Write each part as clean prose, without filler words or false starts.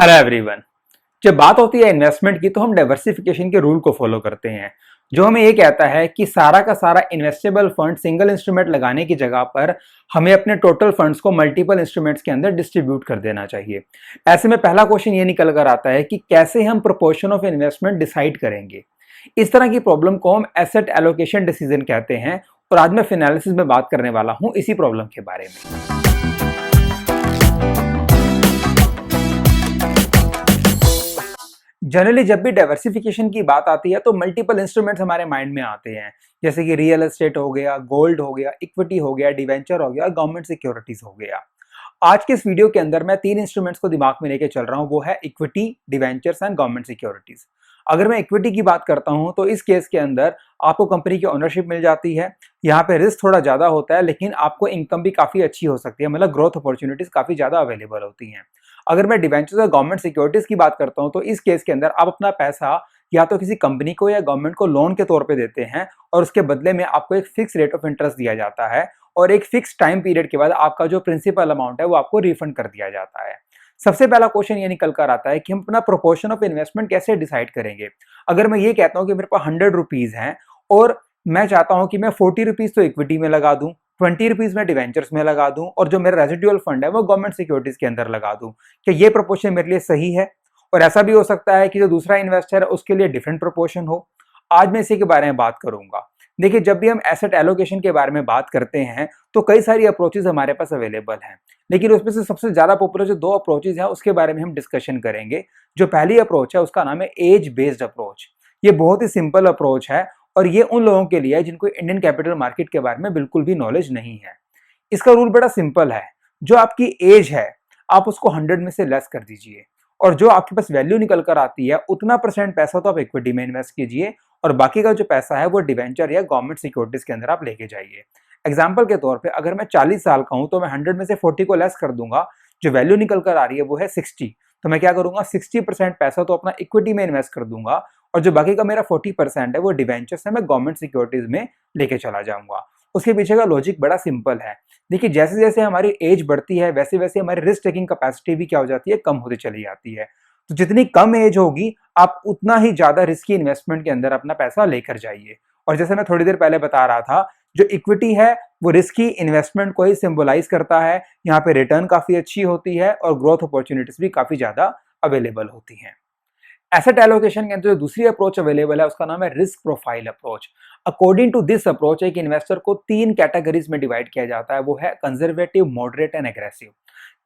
Hello everyone. जब बात होती है इन्वेस्टमेंट की तो हम डाइवर्सिफिकेशन के रूल को फॉलो करते हैं, जो हमें ये कहता है कि सारा का सारा इन्वेस्टेबल फंड सिंगल इंस्ट्रूमेंट लगाने की जगह पर हमें अपने टोटल फंड्स को मल्टीपल इंस्ट्रूमेंट्स के अंदर डिस्ट्रीब्यूट कर देना चाहिए। ऐसे में पहला क्वेश्चन ये निकल कर आता है कि कैसे हम प्रोपोर्शन ऑफ इन्वेस्टमेंट डिसाइड करेंगे। इस तरह की प्रॉब्लम को हम एसेट एलोकेशन डिसीजन कहते हैं और आज मैं फिनालिसिस में बात करने वाला हूं इसी प्रॉब्लम के बारे में। जनरली जब भी डाइवर्सिफिकेशन की बात आती है तो मल्टीपल इंस्ट्रूमेंट्स हमारे माइंड में आते हैं, जैसे कि रियल एस्टेट हो गया, गोल्ड हो गया, इक्विटी हो गया, डिवेंचर हो गया, गवर्नमेंट सिक्योरिटीज हो गया। आज के इस वीडियो के अंदर मैं तीन इंस्ट्रूमेंट्स को दिमाग में लेके चल रहा हूं, वो है equity, debentures and government securities. अगर मैं इक्विटी की बात करता हूं तो इस केस के अंदर आपको कंपनी की ओनरशिप मिल जाती है। यहाँ पे रिस्क थोड़ा ज्यादा होता है लेकिन आपको इनकम भी काफी अच्छी हो सकती है, मतलब ग्रोथ अपॉर्चुनिटीज काफी ज्यादा अवेलेबल होती हैं। अगर मैं डिवेंचर्स और गवर्नमेंट सिक्योरिटीज की बात करता हूं तो इस केस के अंदर आप अपना पैसा या तो किसी कंपनी को या गवर्नमेंट को लोन के तौर पे देते हैं और उसके बदले में आपको एक फिक्स रेट ऑफ इंटरेस्ट दिया जाता है और एक फिक्स टाइम पीरियड के बाद आपका जो प्रिंसिपल अमाउंट है वो आपको रिफंड कर दिया जाता है। सबसे पहला क्वेश्चन ये निकल कर आता है कि हम अपना प्रोपोर्शन ऑफ इन्वेस्टमेंट कैसे डिसाइड करेंगे। अगर मैं ये कहता हूं कि मेरे पास 100 रुपीज हैं और मैं चाहता हूं कि मैं 40 रुपीज तो इक्विटी में लगा दूं, 20 रुपीज में डिवेंचर्स में लगा दूं और जो मेरा रेजिडुअल फंड है वो गवर्नमेंट सिक्योरिटीज के अंदर लगा दूं, क्या ये प्रोपोर्शन मेरे लिए सही है? और ऐसा भी हो सकता है कि जो दूसरा इन्वेस्टर है उसके लिए डिफरेंट प्रोपोर्शन हो। आज मैं इसी के बारे में बात करूंगा। देखिए, जब भी हम एसेट एलोकेशन के बारे में बात करते हैं तो कई सारी अप्रोचेज हमारे पास अवेलेबल हैं, लेकिन उसमें से सबसे ज्यादा पॉपुलर जो दो अप्रोचेज हैं उसके बारे में हम डिस्कशन करेंगे। जो पहली अप्रोच है उसका नाम है एज बेस्ड अप्रोच। ये बहुत ही सिंपल अप्रोच है और ये उन लोगों के लिए है जिनको इंडियन कैपिटल मार्केट के बारे में बिल्कुल भी नॉलेज नहीं है। इसका रूल बड़ा सिंपल है, जो आपकी एज है आप उसको 100 में से लेस कर दीजिए और जो आपके पास वैल्यू निकल कर आती है उतना परसेंट पैसा तो आप इक्विटी में इन्वेस्ट कीजिए और बाकी का जो पैसा है वो डिवेंचर या गवर्नमेंट सिक्योरिटीज के अंदर आप लेके जाइए। एग्जाम्पल के तौर पे अगर मैं 40 साल का हूं तो मैं 100 में से 40 को लेस कर दूंगा, जो वैल्यू निकल कर आ रही है वो है 60। तो मैं क्या करूंगा, 60% पैसा तो अपना इक्विटी में इन्वेस्ट कर दूंगा और जो बाकी का मेरा 40% है वो डिवेंचर्स है, मैं गवर्नमेंट सिक्योरिटीज में लेके चला जाऊंगा। उसके पीछे का लॉजिक बड़ा सिंपल है। देखिए, जैसे जैसे हमारी एज बढ़ती है वैसे वैसे हमारी रिस्क टेकिंग कैपेसिटी भी क्या हो जाती है, कम होती चली जाती है। तो जितनी कम एज होगी आप उतना ही ज्यादा रिस्की इन्वेस्टमेंट के अंदर अपना पैसा लेकर जाइए। और जैसे मैं थोड़ी देर पहले बता रहा था, जो इक्विटी है वो रिस्की इन्वेस्टमेंट को ही सिंबलाइज करता है। यहाँ पे रिटर्न काफी अच्छी होती है और ग्रोथ अपॉर्चुनिटीज भी काफी ज्यादा अवेलेबल होती हैं। एसेट एलोकेशन के अंदर जो दूसरी अप्रोच अवेलेबल है उसका नाम है risk profile approach. According to this approach एक इन्वेस्टर को तीन कैटेगरीज में डिवाइड किया जाता है, वो है conservative, moderate and aggressive.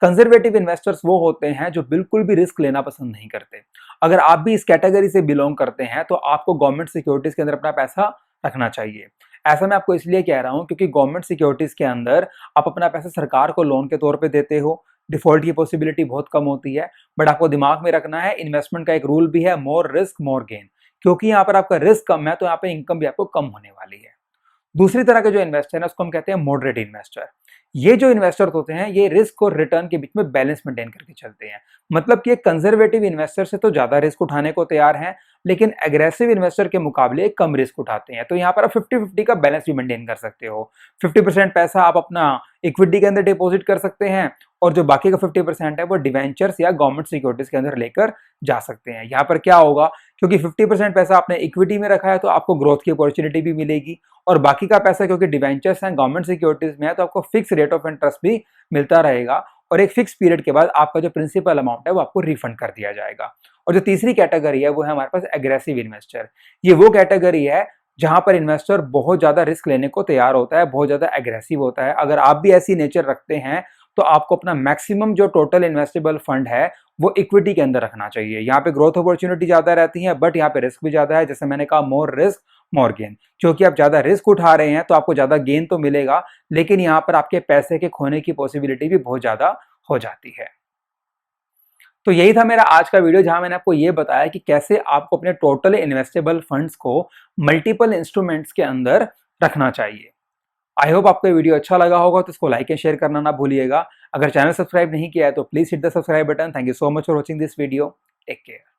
Conservative investors वो होते हैं जो बिल्कुल भी रिस्क लेना पसंद नहीं करते। अगर आप भी इस कैटेगरी से बिलोंग करते हैं तो आपको गवर्नमेंट सिक्योरिटीज के अंदर अपना पैसा रखना चाहिए। ऐसा मैं आपको इसलिए कह रहा हूं क्योंकि गवर्नमेंट सिक्योरिटीज के अंदर आप अपना पैसा सरकार को लोन के तौर पे देते हो, डिफॉल्ट की पॉसिबिलिटी बहुत कम होती है। बट आपको दिमाग में रखना है, इन्वेस्टमेंट का एक रूल भी है, मोर रिस्क मोर गेन। क्योंकि यहाँ पर आपका रिस्क कम है तो यहाँ पे इनकम भी आपको कम होने वाली है। दूसरी तरह के जो इन्वेस्टर है उसको हम कहते हैं मॉडरेट इन्वेस्टर। ये जो इन्वेस्टर होते हैं ये रिस्क और रिटर्न के बीच में बैलेंस मेंटेन करके चलते हैं। मतलब कि एक कंजर्वेटिव इन्वेस्टर से तो ज्यादा रिस्क उठाने को तैयार हैं, लेकिन एग्रेसिव इन्वेस्टर के मुकाबले कम रिस्क उठाते हैं। तो यहाँ पर आप 50-50 का बैलेंस भी मेंटेन कर सकते हो। 50% पैसा आप अपना इक्विटी के अंदर डिपॉजिट कर सकते हैं और जो बाकी का 50% है वो डिवेंचर्स या गवर्नमेंट सिक्योरिटीज के अंदर लेकर जा सकते हैं। यहाँ पर क्या होगा, क्योंकि 50% पैसा आपने इक्विटी में रखा है तो आपको ग्रोथ की अपॉर्चुनिटी भी मिलेगी और बाकी का पैसा क्योंकि डिवेंचर्स एंड गवर्नमेंट सिक्योरिटीज में है तो आपको फिक्स रेट ऑफ इंटरेस्ट भी मिलता रहेगा और एक फिक्स पीरियड के बाद आपका जो प्रिंसिपल अमाउंट है वो आपको रिफंड कर दिया जाएगा। और जो तीसरी कैटेगरी है वो है हमारे पास एग्रेसिव इन्वेस्टर। ये वो कैटेगरी है जहां पर इन्वेस्टर बहुत ज्यादा रिस्क लेने को तैयार होता है, बहुत ज्यादा एग्रेसिव होता है। अगर आप भी ऐसी नेचर रखते हैं तो आपको अपना मैक्सिमम जो टोटल इन्वेस्टेबल फंड है वो इक्विटी के अंदर रखना चाहिए। यहाँ पे ग्रोथ अपॉर्चुनिटी ज्यादा रहती है बट यहाँ पे रिस्क भी ज्यादा है। जैसे मैंने कहा, मोर रिस्क मोर गेन। क्योंकि आप ज्यादा रिस्क उठा रहे हैं तो आपको ज्यादा गेन तो मिलेगा, लेकिन यहाँ पर आपके पैसे के खोने की पॉसिबिलिटी भी बहुत ज्यादा हो जाती है। तो यही था मेरा आज का वीडियो, जहां मैंने आपको ये बताया कि कैसे आपको अपने टोटल इन्वेस्टेबल फंड्स को मल्टीपल इंस्ट्रूमेंट्स के अंदर रखना चाहिए। आई होप आपको ये वीडियो अच्छा लगा होगा, तो इसको लाइक एंड शेयर करना ना भूलिएगा। अगर चैनल सब्सक्राइब नहीं किया है तो please hit the subscribe button. Thank you so much for watching this video. Take care.